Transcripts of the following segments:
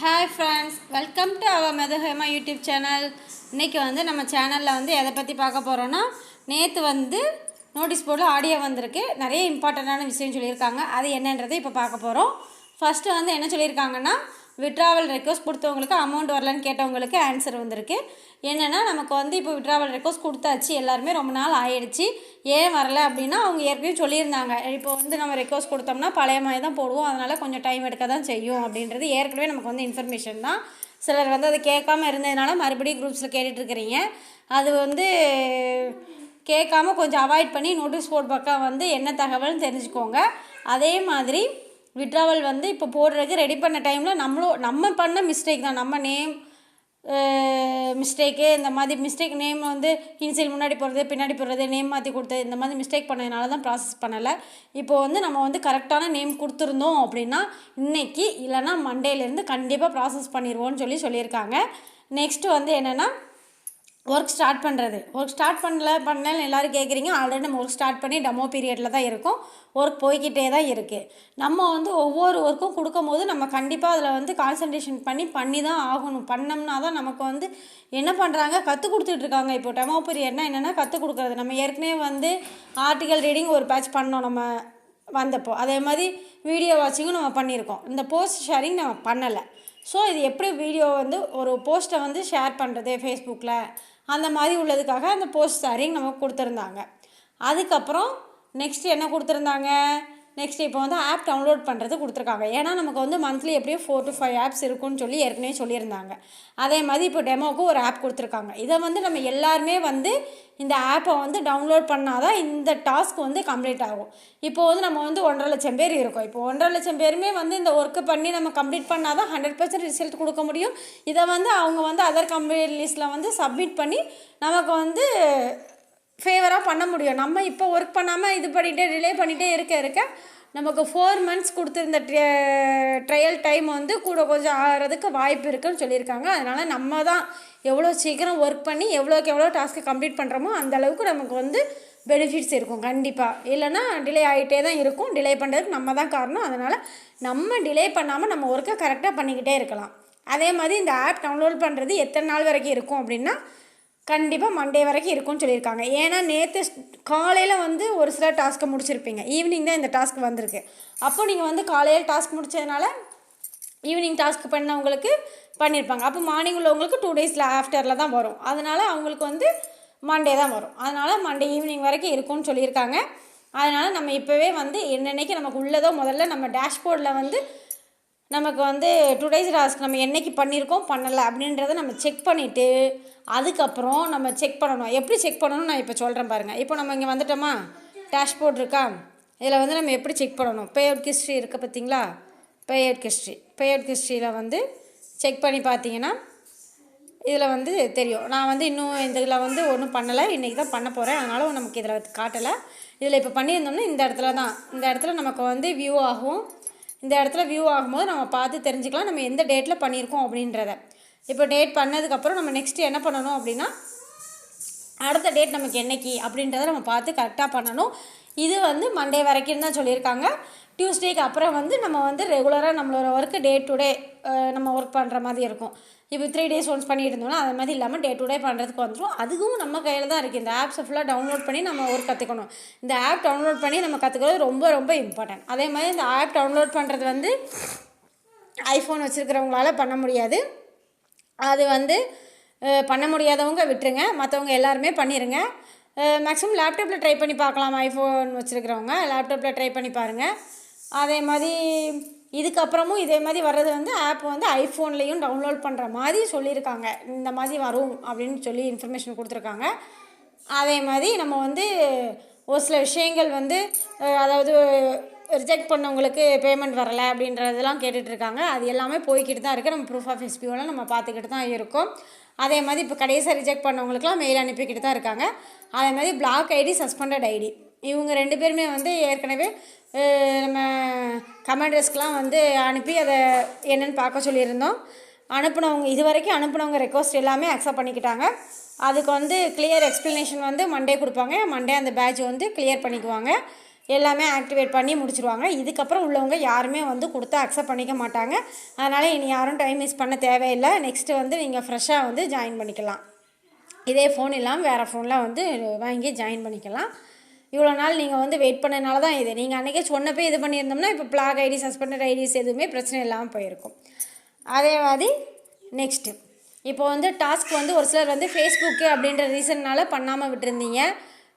Hi friends, welcome to our மெதஹேமா YouTube channel. இன்றைக்கி நம்ம சேனலில் எதை பற்றி பார்க்க போகிறோன்னா, நேற்று நோட்டீஸ் போர்டில் ஆடியோ வந்திருக்கு. நிறைய இம்பார்ட்டண்ட்டான விஷயம் சொல்லியிருக்காங்க. அது என்னன்றதை இப்போ பார்க்க போகிறோம். ஃபஸ்ட்டு என்ன சொல்லியிருக்காங்கன்னா, விட்ராவல் ரெக்வஸ்ட் கொடுத்தவங்களுக்கு அமௌண்ட் வரலன்னு கேட்டவங்களுக்கு ஆன்சர் வந்திருக்கு. என்னென்னா, நமக்கு இப்போ விட்ராவல் ரெக்வஸ்ட் கொடுத்தாச்சு, எல்லாருமே ரொம்ப நாள் ஆயிடுச்சு. ஏன் வரலை அப்படின்னா, அவங்க ஏற்கனவே சொல்லியிருந்தாங்க, இப்போ நம்ம ரெக்வஸ்ட் கொடுத்தோம்னா பழைய மாதிரி தான் போடுவோம், அதனால் கொஞ்சம் டைம் எடுக்க தான் செய்யும் அப்படின்றது ஏற்கனவே நமக்கு இன்ஃபர்மேஷன் தான். சிலர் அதை கேட்காம இருந்ததுனால மறுபடியும் குரூப்ஸில் கேட்டுட்ருக்கிறீங்க. அது கேட்காம கொஞ்சம் அவாய்ட் பண்ணி நோட்டீஸ் போர்ட் பக்கம் என்ன தகவல்னு தெரிஞ்சுக்கோங்க. அதே மாதிரி விட்ராவல் இப்போ போடுறதுக்கு ரெடி பண்ண டைமில் நம்ம பண்ண மிஸ்டேக் தான். நம்ம நேம் மிஸ்டேக்கு, இந்த மாதிரி மிஸ்டேக், நேம் இனிஷியல் முன்னாடி போடுறது பின்னாடி போடுறது, நேம் மாற்றி கொடுத்தது, இந்த மாதிரி மிஸ்டேக் பண்ணதுனால தான் ப்ராசஸ் பண்ணலை. இப்போது நம்ம கரெக்டான நேம் கொடுத்துருந்தோம் அப்படின்னா இன்றைக்கி இல்லைனா மண்டேலேருந்து கண்டிப்பாக ப்ராசஸ் பண்ணிடுவோன்னு சொல்லியிருக்காங்க. நெக்ஸ்ட்டு என்னென்னா, ஒர்க் ஸ்டார்ட் பண்ணலன்னு எல்லோரும் கேட்குறீங்க. ஆல்ரெடி நம்ம ஒர்க் ஸ்டார்ட் பண்ணி டெமோ பீரியடில் தான் இருக்கும். ஒர்க் போய்கிட்டே தான் இருக்குது. நம்ம ஒவ்வொரு ஒர்க்கும் கொடுக்கும் போது நம்ம கண்டிப்பாக அதில் கான்சன்ட்ரேஷன் பண்ணி தான் ஆகணும். பண்ணோம்னா தான் நமக்கு என்ன பண்ணுறாங்க, கற்றுக் கொடுத்துட்ருக்காங்க. இப்போ டெமோ பீரியட்னா என்னென்னா கற்றுக் கொடுக்குறது. நம்ம ஏற்கனவே ஆர்டிக்கல் ரீடிங் ஒரு பேட்ச் பண்ணோம் நம்ம வந்தப்போ. அதே மாதிரி வீடியோ வாட்சிங்கும் நம்ம பண்ணியிருக்கோம். இந்த போஸ்ட் ஷேரிங் நம்ம பண்ணலை. ஸோ இது எப்படி வீடியோ ஒரு போஸ்ட்டை ஷேர் பண்ணுறது ஃபேஸ்புக்கில், அந்த மாதிரி உள்ளதுக்காக அந்த போஸ்ட் ஷேரிங் நமக்கு கொடுத்துருந்தாங்க. அதுக்கப்புறம் நெக்ஸ்ட்டு என்ன கொடுத்துருந்தாங்க, நெக்ஸ்ட் இப்போ ஆப் டவுன்லோட் பண்ணுறது கொடுத்துருக்காங்க. ஏன்னா நமக்கு மந்த்லி எப்படியும் 4 to 5 ஆப்ஸ் இருக்குன்னு ஏற்கனவே சொல்லியிருந்தாங்க. அதே மாதிரி இப்போ டெமோவுக்கு ஒரு ஆப் கொடுத்துருக்காங்க. இதை நம்ம எல்லாருமே இந்த ஆப்பை டவுன்லோட் பண்ணால் தான் இந்த டாஸ்க் கம்ப்ளீட் ஆகும். இப்போது நம்ம 1.5 லட்சம் பேர் இருக்கோம். இப்போ 1.5 லட்சம் பேருமே இந்த ஒர்க்கு பண்ணி நம்ம கம்ப்ளீட் பண்ணால் தான் 100% ரிசல்ட் கொடுக்க முடியும். இதை அவங்க அதர் கம்பெனி லிஸ்ட்டில் சப்மிட் பண்ணி நமக்கு ஃபேவராக பண்ண முடியும். நம்ம இப்போ ஒர்க் பண்ணாமல் இது பண்ணிகிட்டே டிலே பண்ணிகிட்டே இருக்க நமக்கு 4 months கொடுத்துருந்த ட்ரையல் டைம் கூட கொஞ்சம் ஆகிறதுக்கு வாய்ப்பு இருக்குதுன்னு சொல்லியிருக்காங்க. அதனால் நம்ம தான் எவ்வளோ சீக்கிரம் ஒர்க் பண்ணி எவ்வளோக்கு எவ்வளோ டாஸ்க்கு கம்ப்ளீட் பண்ணுறோமோ அந்தளவுக்கு நமக்கு பெனிஃபிட்ஸ் இருக்கும் கண்டிப்பாக. இல்லைனா டிலே ஆகிட்டே தான் இருக்கும். டிலே பண்ணுறதுக்கு நம்ம தான் காரணம். அதனால் நம்ம டிலே பண்ணாமல் நம்ம ஒர்க்கை கரெக்டாக பண்ணிக்கிட்டே இருக்கலாம். அதே மாதிரி இந்த ஆப் டவுன்லோட் பண்ணுறது எத்தனை நாள் வரைக்கும் இருக்கும் அப்படின்னா, கண்டிப்பாக மண்டே வரைக்கும் இருக்கும்னு சொல்லியிருக்காங்க. ஏன்னா நேற்று காலையில் ஒரு சில டாஸ்க்கை முடிச்சிருப்பீங்க. ஈவினிங் தான் இந்த டாஸ்க் வந்திருக்கு. அப்போ நீங்கள் காலையில் டாஸ்க் முடித்ததுனால ஈவினிங் டாஸ்க் பண்ணவங்களுக்கு பண்ணியிருப்பாங்க. அப்போ மார்னிங் உள்ளவங்களுக்கு 2 days ஆஃப்டரில் தான் வரும். அதனால் அவங்களுக்கு மண்டே தான் வரும். அதனால் மண்டே ஈவினிங் வரைக்கும் இருக்கும்னு சொல்லியிருக்காங்க. அதனால் நம்ம இப்போவே என்னென்னைக்கு நமக்கு உள்ளதோ முதல்ல நம்ம டேஷ்போர்டில் நமக்கு 2 days டாஸ்க் நம்ம என்றைக்கு பண்ணியிருக்கோம் பண்ணலை அப்படின்றத நம்ம செக் பண்ணிவிட்டு அதுக்கப்புறம் நம்ம செக் பண்ணணும். எப்படி செக் பண்ணணும் நான் இப்போ சொல்கிறேன் பாருங்கள். இப்போ நம்ம இங்கே வந்துட்டோமா, டேஷ்போர்ட் இருக்கா, இதில் நம்ம எப்படி செக் பண்ணணும். பே அவுட் ஹிஸ்ட்ரி இருக்குது பார்த்தீங்களா, பே அவுட் ஹிஸ்ட்ரியில் செக் பண்ணி பார்த்தீங்கன்னா இதில் தெரியும். நான் இன்னும் இந்த இதில் ஒன்றும் பண்ணலை, இன்றைக்கி தான் பண்ண போகிறேன். அதனால் நமக்கு இதில் காட்டலை. இதில் இப்போ பண்ணியிருந்தோம்னா இந்த இடத்துல நமக்கு வியூ ஆகும். இந்த இடத்துல வியூ ஆகும்போது நம்ம பார்த்து தெரிஞ்சுக்கலாம் நம்ம எந்த டேட்டில் பண்ணியிருக்கோம் அப்படின்றத. இப்போ டேட் பண்ணதுக்கப்புறம் நம்ம நெக்ஸ்ட்டு என்ன பண்ணணும் அப்படின்னா, அடுத்த டேட் நமக்கு என்றைக்கு அப்படின்றத நம்ம பார்த்து கரெக்டாக பண்ணணும். இது மண்டே வரைக்கும் தான் சொல்லியிருக்காங்க. டியூஸ்டேக்கு அப்புறம் நம்ம ரெகுலராக நம்மளோட ஒர்க்கு டே டு டே நம்ம ஒர்க் பண்ணுற மாதிரி இருக்கும். இப்போ 3 days ஒன்ஸ் பண்ணிட்டு இருந்தோம்னா அது மாதிரி இல்லாமல் டே டு டே பண்ணுறதுக்கு வந்துடும். அதுவும் நம்ம கையில் தான் இருக்குது. இந்த ஆப்ஸை ஃபுல்லாக டவுன்லோட் பண்ணி நம்ம ஒர்க் கற்றுக்கணும். இந்த ஆப் டவுன்லோட் பண்ணி நம்ம கற்றுக்கிறது ரொம்ப ரொம்ப இம்பார்ட்டன்ட். அதே மாதிரி இந்த ஆப் டவுன்லோட் பண்ணுறது ஐஃபோன் வச்சுருக்கிறவங்களால பண்ண முடியாது. அது பண்ண முடியாதவங்க விட்டுருங்க, மற்றவங்க எல்லாருமே பண்ணிடுங்க. மேக்ஸிமம் லேப்டாப்பில் ட்ரை பண்ணி பார்க்கலாம். ஐஃபோன் வச்சுருக்கிறவங்க லேப்டாப்பில் ட்ரை பண்ணி பாருங்கள். அதே மாதிரி இதுக்கப்புறமும் இதே மாதிரி வர்றது ஆப் ஐஃபோன்லேயும் டவுன்லோட் பண்ணுற மாதிரி சொல்லியிருக்காங்க. இந்த மாதிரி வரும் அப்படின்னு சொல்லி இன்ஃபர்மேஷன் கொடுத்துருக்காங்க. அதே மாதிரி நம்ம ஒரு சில விஷயங்கள் அதாவது ரிஜெக்ட் பண்ணவங்களுக்கு பேமெண்ட் வரலை அப்படின்றதெல்லாம் கேட்டுட்ருக்காங்க. அது எல்லாமே போய்கிட்டு தான் இருக்குது. நம்ம ப்ரூஃப் ஆஃப் எஸ்பிஓலாம் நம்ம பார்த்துக்கிட்டு தான் இருக்கோம். அதே மாதிரி இப்போ கடைசியாக ரிஜெக்ட் பண்ணவங்களுக்குலாம் மெயில் அனுப்பிக்கிட்டு தான் இருக்காங்க. அதே மாதிரி பிளாக் ஐடி, சஸ்பெண்டட் ஐடி, இவங்க 2 பேருமே ஏற்கனவே நம்ம கமெண்ட் டெஸ்க்லாம் அனுப்பி அதை என்னென்னு பார்க்க சொல்லியிருந்தோம். அனுப்புனவங்க இது வரைக்கும் அனுப்புனவங்க ரெக்வஸ்ட் எல்லாமே அக்செப்ட் பண்ணிக்கிட்டாங்க. அதுக்கு கிளியர் எக்ஸ்ப்ளனேஷன் மண்டே கொடுப்பாங்க. மண்டே அந்த பேட்ச் கிளியர் பண்ணிக்குவாங்க. எல்லாமே ஆக்டிவேட் பண்ணி முடிச்சிருவாங்க. இதுக்கப்புறம் உள்ளவங்க யாருமே வந்து கொடுத்தா அக்செப்ட் பண்ணிக்க மாட்டாங்க. அதனால் இனி யாரும் டைம் வேஸ்ட் பண்ண தேவையில்லை. நெக்ஸ்ட்டு வந்து நீங்கள் ஃப்ரெஷ்ஷாக வந்து ஜாயின் பண்ணிக்கலாம். இதே ஃபோன் இல்லாமல் வேறு ஃபோனில் வந்து வாங்கி ஜாயின் பண்ணிக்கலாம். இவ்வளோ நாள் நீங்கள் வந்து வெயிட் பண்ணனால தான் இது. நீங்கள் அன்றைக்கே சொன்னப்போ இது பண்ணியிருந்தோம்னா இப்போ பிளாக் ஐடி, சஸ்பெண்டட் ஐடிஸ் எதுவுமே பிரச்சனை இல்லாமல் போயிருக்கும். அதே மாதிரி நெக்ஸ்ட்டு இப்போ வந்து டாஸ்க் வந்து ஒரு சிலர் வந்து ஃபேஸ்புக்கு அப்படின்ற ரீசன்னால் பண்ணாமல் விட்டுருந்தீங்க.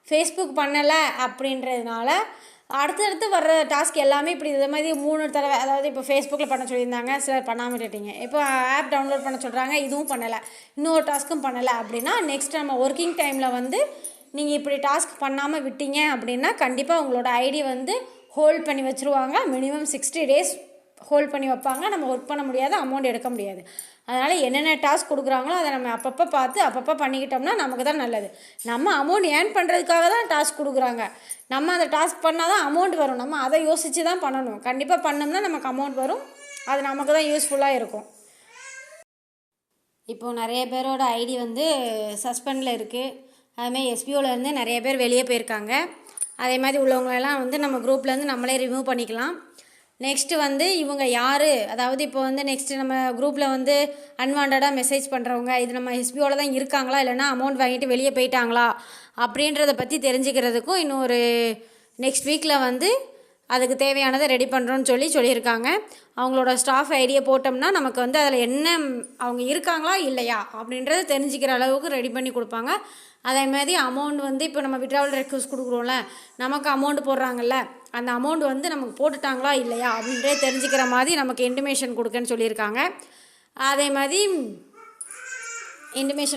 ஃபேஸ்புக் பண்ணலை அப்படின்றதுனால அடுத்தடுத்து வர்ற டாஸ்க் எல்லாமே இப்படி இது மாதிரி 3 தடவை, அதாவது இப்போ ஃபேஸ்புக்கில் பண்ண சொல்லியிருந்தாங்க, சிலர் பண்ணாமல் விட்டுட்டீங்க. இப்போ ஆப் டவுன்லோட் பண்ண சொல்கிறாங்க, இதுவும் பண்ணலை, இன்னொரு டாஸ்க்கும் பண்ணலை அப்படின்னா நெக்ஸ்ட் நம்ம ஒர்க்கிங் டைமில் வந்து நீங்கள் இப்படி டாஸ்க் பண்ணாமல் விட்டீங்க அப்படின்னா கண்டிப்பாக உங்களோட ஐடி வந்து ஹோல்ட் பண்ணி வச்சுருவாங்க. மினிமம் 60 days ஹோல்ட் பண்ணி வைப்பாங்க. நம்ம ஒர்க் பண்ண முடியாது, அமௌண்ட் எடுக்க முடியாது. அதனால் என்னென்ன டாஸ்க் கொடுக்குறாங்களோ அதை நம்ம அப்பப்போ பார்த்து அப்பப்போ பண்ணிக்கிட்டோம்னா நமக்கு தான் நல்லது. நம்ம அமௌண்ட் ஏர்ன் பண்ணுறதுக்காக தான் டாஸ்க் கொடுக்குறாங்க. நம்ம அந்த டாஸ்க் பண்ணால் தான் அமௌண்ட் வரும். நம்ம அதை யோசித்து தான் பண்ணணும். கண்டிப்பாக பண்ணோம்னா நமக்கு அமௌண்ட் வரும். அது நமக்கு தான் யூஸ்ஃபுல்லாக இருக்கும். இப்போது நிறைய பேரோட ஐடி வந்து சஸ்பெண்டில் இருக்குது. அதுமாதிரி எஸ்பிஓலேருந்து நிறைய பேர் வெளியே போயிருக்காங்க. அதே மாதிரி உள்ளவங்களெல்லாம் வந்து நம்ம குரூப்லேருந்து நம்மளே ரிமூவ் பண்ணிக்கலாம். நெக்ஸ்ட்டு வந்து இவங்க யார், அதாவது இப்போ வந்து நெக்ஸ்ட்டு நம்ம குரூப்பில் வந்து அன்வான்டாக மெசேஜ் பண்ணுறவங்க இது நம்ம எஸ்பிஓவில் தான் இருக்காங்களா இல்லைனா அமௌண்ட் வாங்கிட்டு வெளியே போயிட்டாங்களா அப்படின்றத பற்றி தெரிஞ்சுக்கிறதுக்கும் இன்னொரு நெக்ஸ்ட் வீக்கில் வந்து அதுக்கு தேவையானதை ரெடி பண்ணுறோன்னு சொல்லியிருக்காங்க. அவங்களோட ஸ்டாஃப் ஐடியை போட்டோம்னா நமக்கு வந்து அதில் என்ன அவங்க இருக்காங்களா இல்லையா அப்படின்றத தெரிஞ்சுக்கிற அளவுக்கு ரெடி பண்ணி கொடுப்பாங்க. அதே மாதிரி அமௌண்ட் வந்து இப்போ நம்ம விட்ராவல் ரெக்வஸ்ட் கொடுக்குறோம்ல, நமக்கு அமௌண்ட் போடுறாங்கல்ல, அந்த அமௌண்ட் வந்து நமக்கு போட்டுட்டாங்களா இல்லையா அப்படின்றத தெரிஞ்சுக்கிற மாதிரி நமக்கு இன்டிமேஷன் கொடுக்கன்னு சொல்லியிருக்காங்க. அதே மாதிரி இன்டிமேஷன்